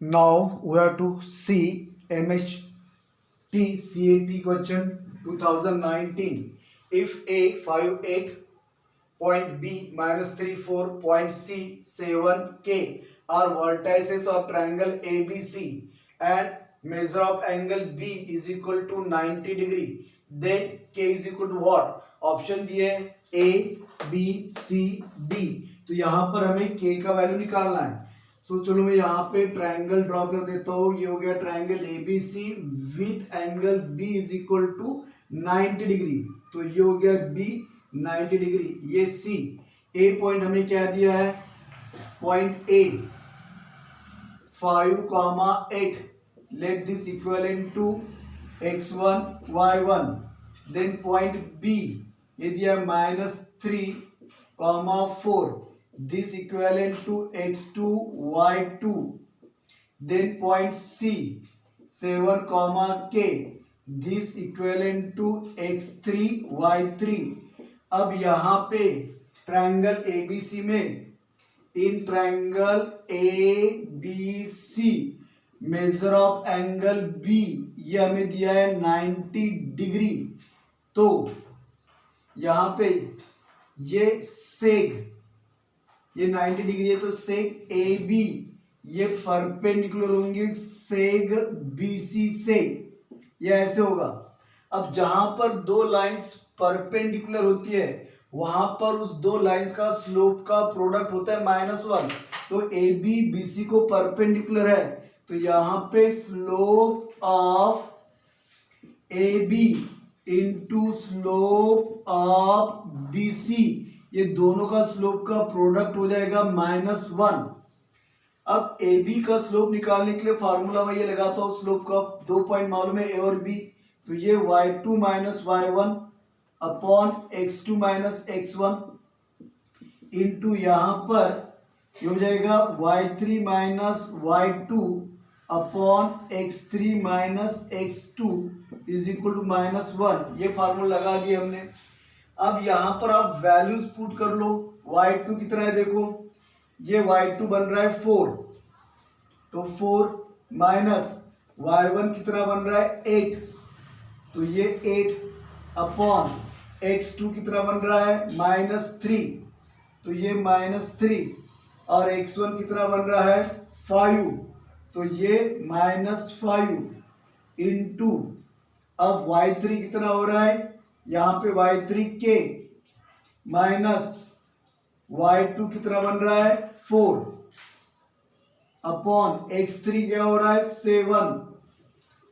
Now we have to see MHT CAT question 2019. If A 58 point B minus 34 point C 7K are vertices of triangle ABC and measure of angle B is equal to 90 degree, then K is equal to what? Option दिए A B C D, तो यहाँ पर हमें K का value निकालना है। तो चलो मैं यहाँ पे ट्राइंगल ड्रॉ कर देता हूँ। ये हो गया triangle ABC with angle B is equal to 90 degree, तो ये हो गया B 90 डिग्री। ये C A पॉइंट हमें क्या दिया है, point A 5,8, let this equivalent to x1 y1। देन पॉइंट B ये दिया -3,4, this equivalent to x2 y2। then point C 7 K, this equivalent to x3 y3। अब यहाँ पे ट्रायंगल ABC में in triangle ABC measure of angle B ये हमें दिया है 90 डिग्री। तो यहाँ पे ये सेग ये 90 डिग्री है, तो सेग AB ये परपेंडिकुलर होंगे सेग BC से, ये ऐसे होगा। अब जहां पर दो लाइंस परपेंडिकुलर होती है वहां पर उस दो लाइंस का स्लोप का प्रोडक्ट होता है -1। तो AB BC को परपेंडिकुलर है, तो यहां पे slope of AB into slope of BC, ये दोनों का स्लोप का प्रोडक्ट हो जाएगा -1। अब AB का स्लोप निकालने के लिए फार्मूला मैं ये लगाता हूँ, स्लोप का 2 पॉइंट मालूम है A और B, तो ये y2 minus y1 upon x2 minus x1 into यहाँ पर ये हो जाएगा y3 minus y2 upon x3 minus x2 is equal to -1। ये फार्मूला लगा दिया हमने। अब यहाँ पर आप वैल्यूज पुट कर लो। y2 कितना है देखो, ये y2 बन रहा है 4, तो 4 माइनस y1 कितना बन रहा है 8, तो ये 8 अपॉन x2 कितना बन रहा है -3, तो ये -3 और x1 कितना बन रहा है 5, तो ये -5 इंटू अब y3 कितना हो रहा है, यहाँ पे y3 k माइनस y2 कितना बन रहा है 4 अपॉन x3 क्या हो रहा है 7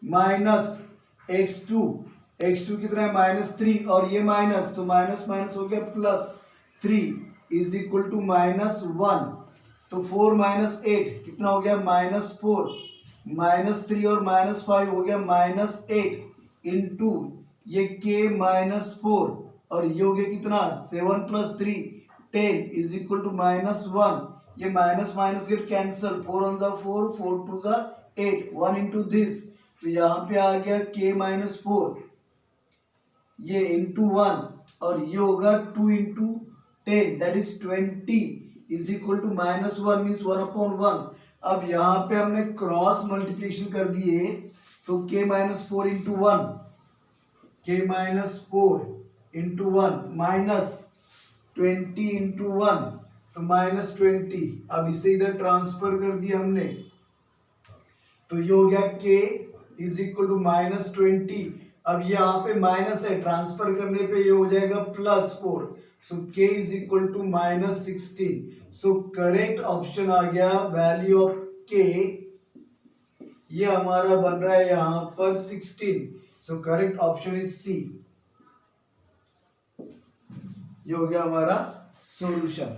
माइनस x2 कितना है -3 और ये माइनस, तो माइनस माइनस हो गया +3 इज इक्वल टू -1। तो 4 माइनस 8 कितना हो गया -4, -3 और -5 हो गया -8 इंटू ये k -4 और ये हो गया कितना 7 + 3 10 इज इक्वल टू -1। ये माइनस माइनस गेट कैंसल, 4 1 जा 4, 4 2 जा 8, 1 इंटू दिस, तो यहाँ पे आ गया k -4 ये इंटू 1 और ये होगा 2 into 10 that is 20 is equal to -1 means 1/1। अब यहाँ पे हमने क्रॉस मल्टीप्लिकेशन कर दिए, तो k -4 into 1, k -4 into 1 minus 20 into 1, तो -20। अब इसे इधर ट्रांसफर कर दिया हमने, तो ये हो गया k इज इक्वल टू -20। अब यहाँ पे माइनस है, ट्रांसफर करने पे ये हो जाएगा +4, so k is equal to -16। So correct option आ गया वैल्यू ऑफ k, ये हमारा बन रहा है यहाँ पर 16। So correct option is C। ये हो गया हमारा सॉल्यूशन।